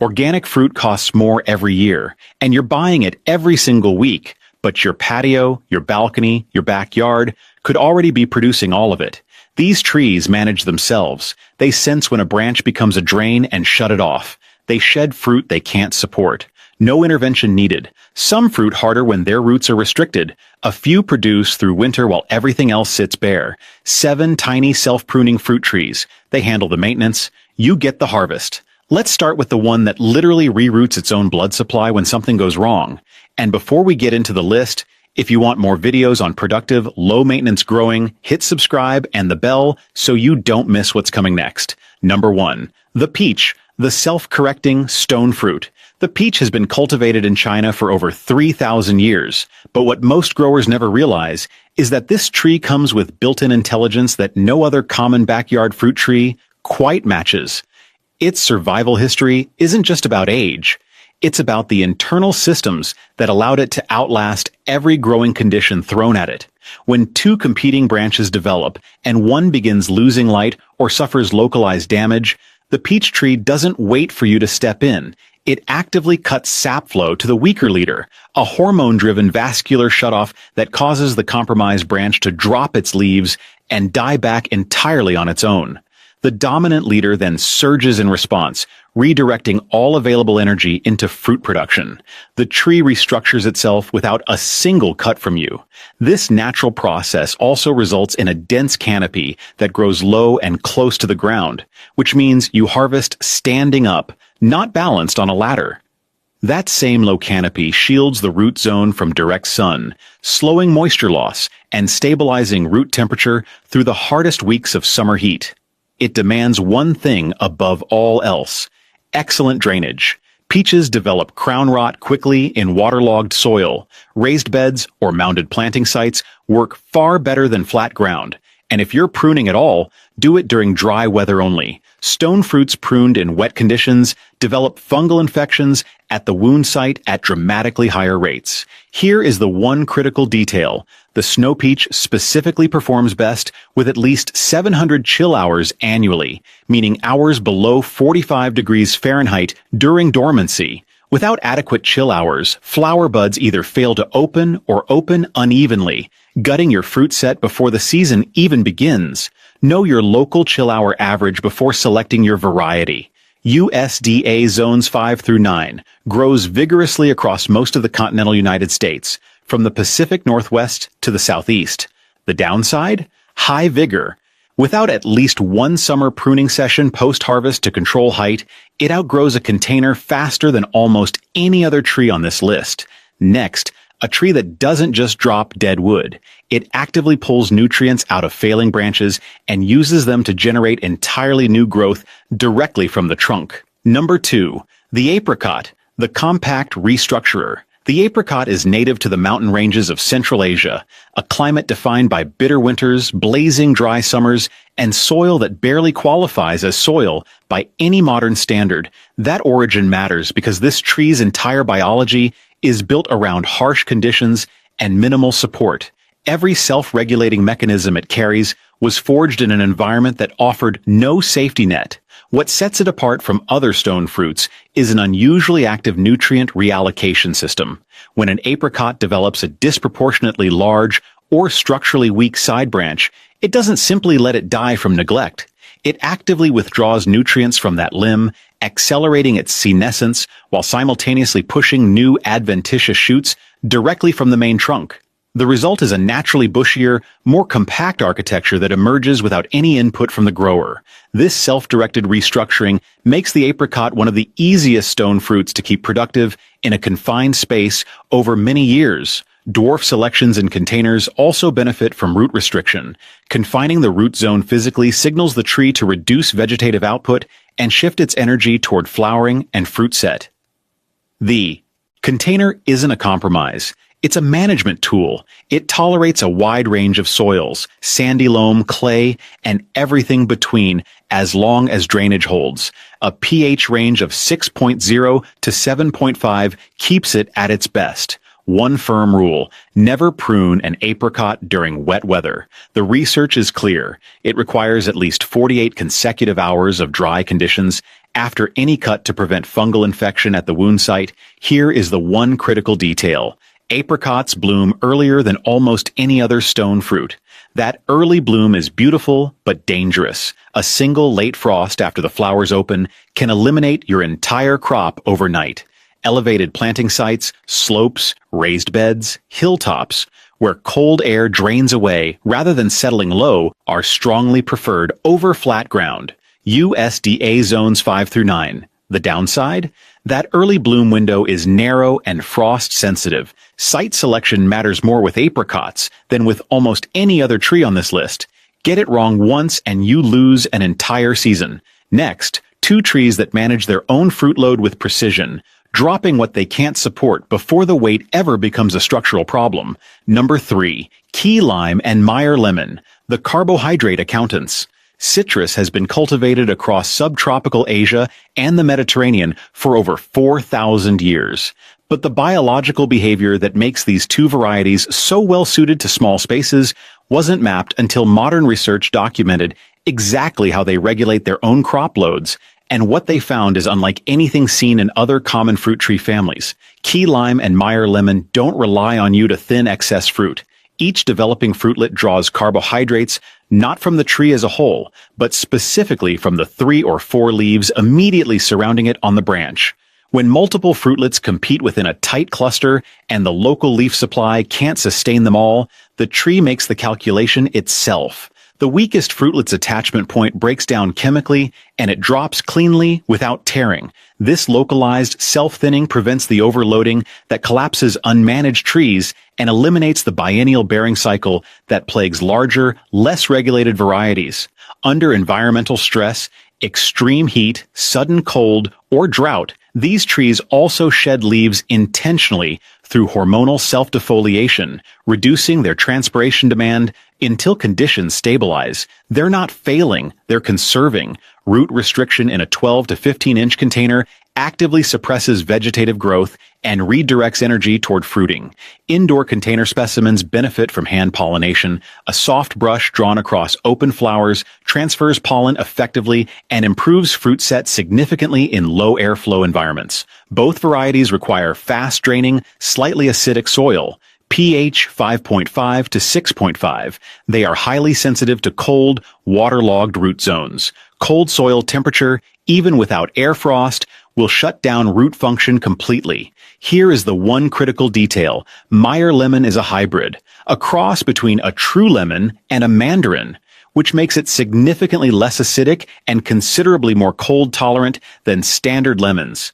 Organic fruit costs more every year, and you're buying it every single week, but your patio, your balcony, your backyard could already be producing all of it. These trees manage themselves. They sense when a branch becomes a drain and shut it off. They shed fruit they can't support. No intervention needed. Some fruit harder when their roots are restricted. A few produce through winter while everything else sits bare. 7 tiny self-pruning fruit trees. They handle the maintenance. You get the harvest. Let's start with the one that literally reroutes its own blood supply when something goes wrong. And before we get into the list, if you want more videos on productive, low-maintenance growing, hit subscribe and the bell so you don't miss what's coming next. Number 1. The peach, the self-correcting stone fruit. The peach has been cultivated in China for over 3,000 years, but what most growers never realize is that this tree comes with built-in intelligence that no other common backyard fruit tree quite matches. Its survival history isn't just about age. It's about the internal systems that allowed it to outlast every growing condition thrown at it. When 2 competing branches develop and one begins losing light or suffers localized damage, the peach tree doesn't wait for you to step in. It actively cuts sap flow to the weaker leader, a hormone-driven vascular shutoff that causes the compromised branch to drop its leaves and die back entirely on its own. The dominant leader then surges in response, redirecting all available energy into fruit production. The tree restructures itself without a single cut from you. This natural process also results in a dense canopy that grows low and close to the ground, which means you harvest standing up, not balanced on a ladder. That same low canopy shields the root zone from direct sun, slowing moisture loss and stabilizing root temperature through the hardest weeks of summer heat. It demands one thing above all else: excellent drainage. Peaches develop crown rot quickly in waterlogged soil. Raised beds or mounded planting sites work far better than flat ground. And if you're pruning at all, do it during dry weather only. Stone fruits pruned in wet conditions develop fungal infections at the wound site at dramatically higher rates. Here is the one critical detail. The snow peach specifically performs best with at least 700 chill hours annually, meaning hours below 45 degrees Fahrenheit during dormancy. Without adequate chill hours, flower buds either fail to open or open unevenly, gutting your fruit set before the season even begins. Know your local chill hour average before selecting your variety. USDA Zones 5 through 9 grows vigorously across most of the continental United States, from the Pacific Northwest to the Southeast. The downside? High vigor. Without at least one summer pruning session post-harvest to control height, it outgrows a container faster than almost any other tree on this list. Next, a tree that doesn't just drop dead wood. It actively pulls nutrients out of failing branches and uses them to generate entirely new growth directly from the trunk. Number 2. The apricot, the compact restructurer. The apricot is native to the mountain ranges of Central Asia, a climate defined by bitter winters, blazing dry summers, and soil that barely qualifies as soil by any modern standard. That origin matters because this tree's entire biology is built around harsh conditions and minimal support. Every self-regulating mechanism it carries was forged in an environment that offered no safety net. What sets it apart from other stone fruits is an unusually active nutrient reallocation system. When an apricot develops a disproportionately large or structurally weak side branch, it doesn't simply let it die from neglect. It actively withdraws nutrients from that limb, accelerating its senescence while simultaneously pushing new adventitious shoots directly from the main trunk. The result is a naturally bushier, more compact architecture that emerges without any input from the grower. This self-directed restructuring makes the apricot one of the easiest stone fruits to keep productive in a confined space over many years. Dwarf selections in containers also benefit from root restriction. Confining the root zone physically signals the tree to reduce vegetative output and shift its energy toward flowering and fruit set. The container isn't a compromise. It's a management tool. It tolerates a wide range of soils, sandy loam, clay, and everything between as long as drainage holds. A pH range of 6.0 to 7.5 keeps it at its best. One firm rule: never prune an apricot during wet weather. The research is clear. It requires at least 48 consecutive hours of dry conditions After any cut to prevent fungal infection at the wound site, here is the one critical detail. Apricots bloom earlier than almost any other stone fruit. That early bloom is beautiful but dangerous. A single late frost after the flowers open can eliminate your entire crop overnight. Elevated planting sites, slopes, raised beds, hilltops, where cold air drains away rather than settling low, are strongly preferred over flat ground. USDA zones 5 through 9. The downside? That early bloom window is narrow and frost sensitive. Site selection matters more with apricots than with almost any other tree on this list. Get it wrong once and you lose an entire season. Next, 2 trees that manage their own fruit load with precision, dropping what they can't support before the weight ever becomes a structural problem. Number 3, key lime and Meyer lemon, the carbohydrate accountants. Citrus has been cultivated across subtropical Asia and the Mediterranean for over 4,000 years. But the biological behavior that makes these 2 varieties so well suited to small spaces wasn't mapped until modern research documented exactly how they regulate their own crop loads, and what they found is unlike anything seen in other common fruit tree families. Key lime and Meyer lemon don't rely on you to thin excess fruit. Each developing fruitlet draws carbohydrates not from the tree as a whole, but specifically from the 3 or 4 leaves immediately surrounding it on the branch. When multiple fruitlets compete within a tight cluster and the local leaf supply can't sustain them all, the tree makes the calculation itself. The weakest fruitlet's attachment point breaks down chemically, and it drops cleanly without tearing. This localized self-thinning prevents the overloading that collapses unmanaged trees and eliminates the biennial bearing cycle that plagues larger, less regulated varieties. Under environmental stress, extreme heat, sudden cold, or drought, these trees also shed leaves intentionally through hormonal self-defoliation, reducing their transpiration demand until conditions stabilize. They're not failing, they're conserving. Root restriction in a 12 to 15-inch container actively suppresses vegetative growth and redirects energy toward fruiting. Indoor container specimens benefit from hand pollination. A soft brush drawn across open flowers transfers pollen effectively and improves fruit set significantly in low airflow environments. Both varieties require fast draining, slightly acidic soil, pH 5.5 to 6.5. They are highly sensitive to cold, waterlogged root zones. Cold soil temperature, even without air frost, will shut down root function completely. Here is the one critical detail. Meyer lemon is a hybrid, a cross between a true lemon and a mandarin, which makes it significantly less acidic and considerably more cold tolerant than standard lemons.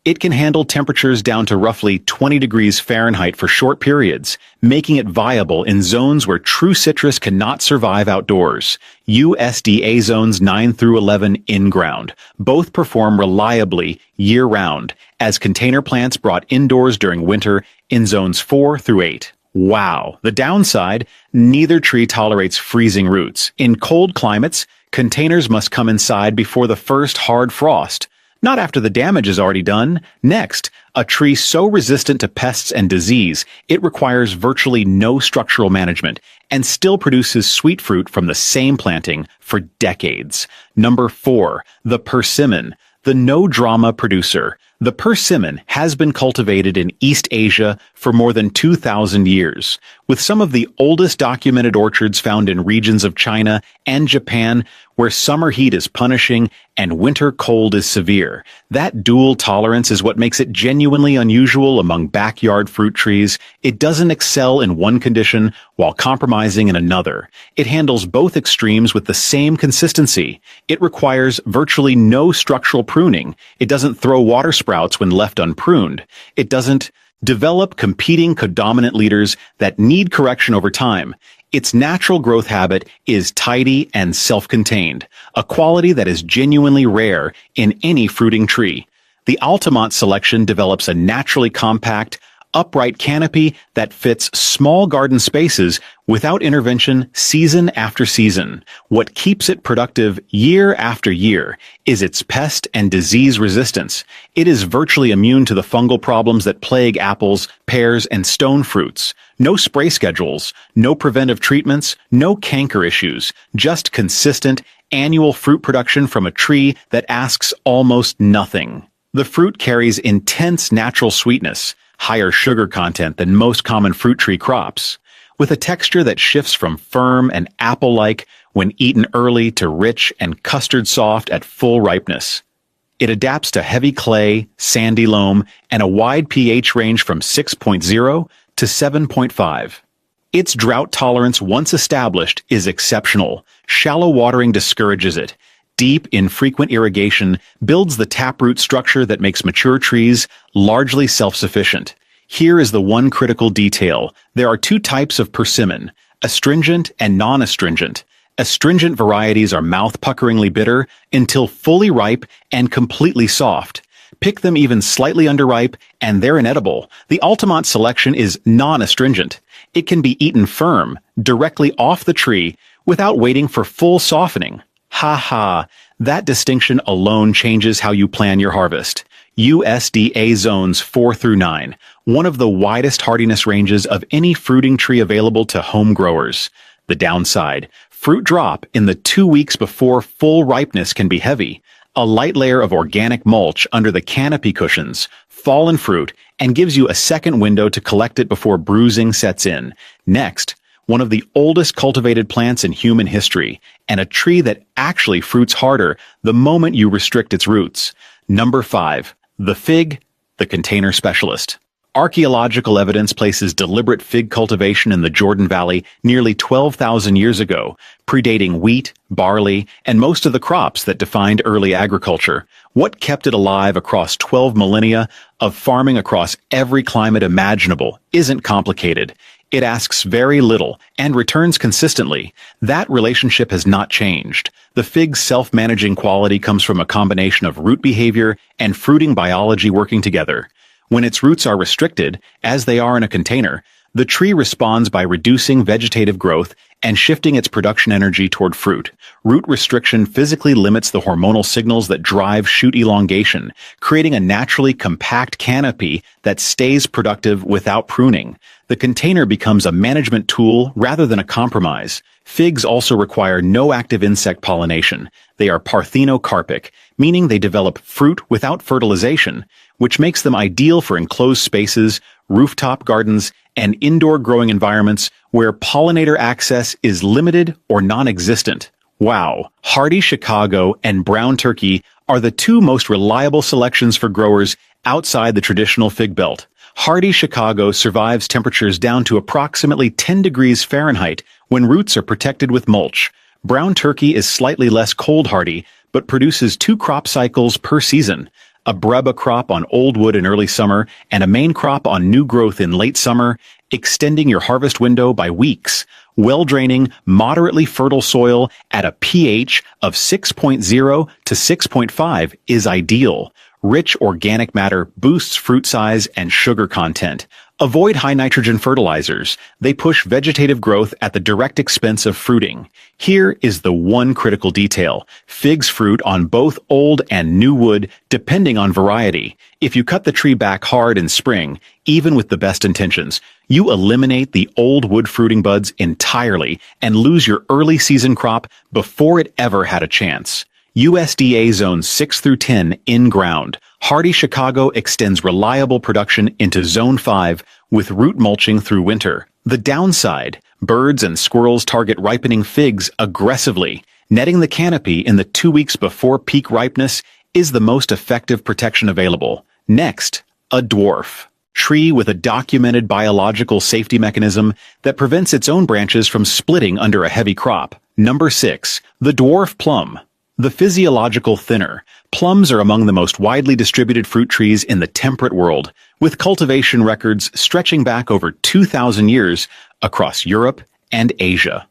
It can handle temperatures down to roughly 20 degrees Fahrenheit for short periods, making it viable in zones where true citrus cannot survive outdoors. USDA zones 9 through 11 in-ground. Both perform reliably year-round, as container plants brought indoors during winter in zones 4 through 8. Wow! The downside, neither tree tolerates freezing roots. In cold climates, containers must come inside before the first hard frost. Not after the damage is already done. Next, a tree so resistant to pests and disease, it requires virtually no structural management and still produces sweet fruit from the same planting for decades. Number 4, the persimmon, the no-drama producer. The persimmon has been cultivated in East Asia for more than 2,000 years, with some of the oldest documented orchards found in regions of China and Japan where summer heat is punishing and winter cold is severe. That dual tolerance is what makes it genuinely unusual among backyard fruit trees. It doesn't excel in one condition while compromising in another. It handles both extremes with the same consistency. It requires virtually no structural pruning. It doesn't throw water sprouts when left unpruned. It doesn't develop competing codominant leaders that need correction over time. Its natural growth habit is tidy and self-contained, a quality that is genuinely rare in any fruiting tree. The Altamont selection develops a naturally compact, upright canopy that fits small garden spaces without intervention season after season. What keeps it productive year after year is its pest and disease resistance. It is virtually immune to the fungal problems that plague apples, pears, and stone fruits. No spray schedules, no preventive treatments, no canker issues, just consistent annual fruit production from a tree that asks almost nothing. The fruit carries intense natural sweetness, higher sugar content than most common fruit tree crops, with a texture that shifts from firm and apple-like when eaten early to rich and custard-soft at full ripeness. It adapts to heavy clay, sandy loam, and a wide pH range from 6.0 to 7.5. Its drought tolerance, once established, is exceptional. Shallow watering discourages it. Deep, infrequent irrigation builds the taproot structure that makes mature trees largely self-sufficient. Here is the one critical detail. There are two types of persimmon, astringent and non-astringent. Astringent varieties are mouth-puckeringly bitter until fully ripe and completely soft. Pick them even slightly underripe, and they're inedible. The ultimate selection is non-astringent. It can be eaten firm, directly off the tree, without waiting for full softening. Ha ha! That distinction alone changes how you plan your harvest. USDA Zones 4 through 9, one of the widest hardiness ranges of any fruiting tree available to home growers. The downside: fruit drop in the 2 weeks before full ripeness can be heavy. A light layer of organic mulch under the canopy cushions fallen fruit and gives you a second window to collect it before bruising sets in. Next, one of the oldest cultivated plants in human history, and a tree that actually fruits harder the moment you restrict its roots. Number 5. The fig, the container specialist. Archaeological evidence places deliberate fig cultivation in the Jordan Valley nearly 12,000 years ago, predating wheat, barley, and most of the crops that defined early agriculture. What kept it alive across 12 millennia of farming across every climate imaginable isn't complicated. It asks very little and returns consistently. That relationship has not changed. The fig's self-managing quality comes from a combination of root behavior and fruiting biology working together. When its roots are restricted, as they are in a container, the tree responds by reducing vegetative growth and shifting its production energy toward fruit. Root restriction physically limits the hormonal signals that drive shoot elongation, creating a naturally compact canopy that stays productive without pruning. The container becomes a management tool rather than a compromise. Figs also require no active insect pollination. They are parthenocarpic, meaning they develop fruit without fertilization, which makes them ideal for enclosed spaces, rooftop gardens, and indoor growing environments where pollinator access is limited or non-existent. Wow! Hardy Chicago and brown turkey are the two most reliable selections for growers outside the traditional fig belt. Hardy Chicago survives temperatures down to approximately 10 degrees Fahrenheit when roots are protected with mulch. Brown turkey is slightly less cold hardy, but produces 2 crop cycles per season. A breba crop on old wood in early summer and a main crop on new growth in late summer, extending your harvest window by weeks. Well-draining, moderately fertile soil at a pH of 6.0 to 6.5 is ideal. Rich organic matter boosts fruit size and sugar content. Avoid high nitrogen fertilizers. They push vegetative growth at the direct expense of fruiting. Here is the one critical detail. Figs fruit on both old and new wood, depending on variety. If you cut the tree back hard in spring, even with the best intentions, you eliminate the old wood fruiting buds entirely and lose your early season crop before it ever had a chance. USDA Zones 6 through 10 in-ground. Hardy Chicago extends reliable production into Zone 5 with root mulching through winter. The downside: birds and squirrels target ripening figs aggressively. Netting the canopy in the 2 weeks before peak ripeness is the most effective protection available. Next, a dwarf tree with a documented biological safety mechanism that prevents its own branches from splitting under a heavy crop. Number 6. The dwarf plum. The physiological thinner. Plums are among the most widely distributed fruit trees in the temperate world, with cultivation records stretching back over 2,000 years across Europe and Asia.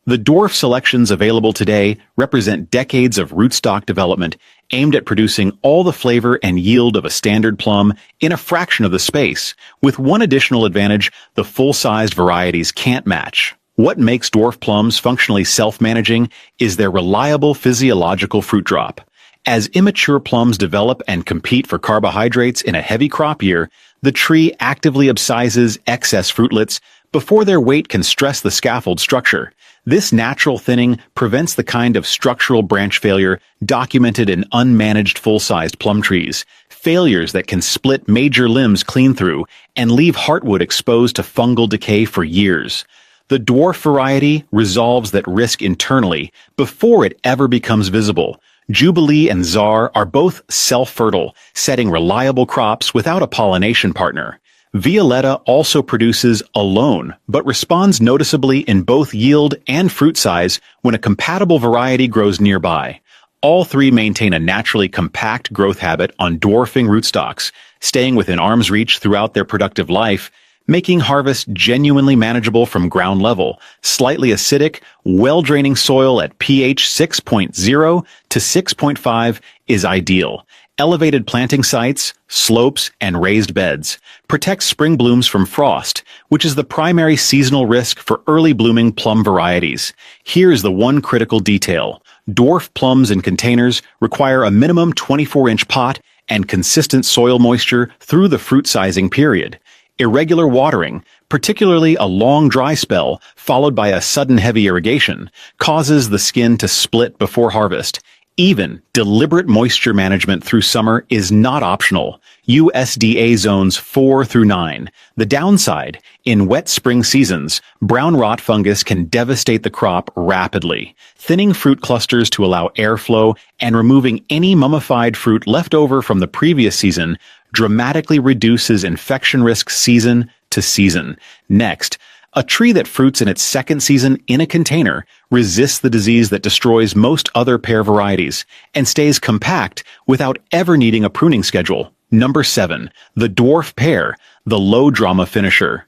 The dwarf selections available today represent decades of rootstock development aimed at producing all the flavor and yield of a standard plum in a fraction of the space, with one additional advantage the full-sized varieties can't match. What makes dwarf plums functionally self-managing is their reliable physiological fruit drop. As immature plums develop and compete for carbohydrates in a heavy crop year, the tree actively upsizes excess fruitlets before their weight can stress the scaffold structure. This natural thinning prevents the kind of structural branch failure documented in unmanaged full-sized plum trees, failures that can split major limbs clean through and leave heartwood exposed to fungal decay for years. The dwarf variety resolves that risk internally before it ever becomes visible. Jubilee and Czar are both self-fertile, setting reliable crops without a pollination partner. Violetta also produces alone, but responds noticeably in both yield and fruit size when a compatible variety grows nearby. All three maintain a naturally compact growth habit on dwarfing rootstocks, staying within arm's reach throughout their productive life, making harvest genuinely manageable from ground level. Slightly acidic, well-draining soil at pH 6.0 to 6.5 is ideal. Elevated planting sites, slopes, and raised beds protect spring blooms from frost, which is the primary seasonal risk for early blooming plum varieties. Here's the one critical detail. Dwarf plums in containers require a minimum 24-inch pot and consistent soil moisture through the fruit sizing period. Irregular watering, particularly a long dry spell followed by a sudden heavy irrigation, causes the skin to split before harvest. Even deliberate moisture management through summer is not optional. USDA zones 4 through 9. The downside, in wet spring seasons, brown rot fungus can devastate the crop rapidly. Thinning fruit clusters to allow airflow and removing any mummified fruit left over from the previous season dramatically reduces infection risk season to season. Next, a tree that fruits in its second season in a container resists the disease that destroys most other pear varieties and stays compact without ever needing a pruning schedule. Number 7. The dwarf pear, the low drama finisher.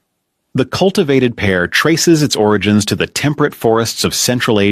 The cultivated pear traces its origins to the temperate forests of Central Asia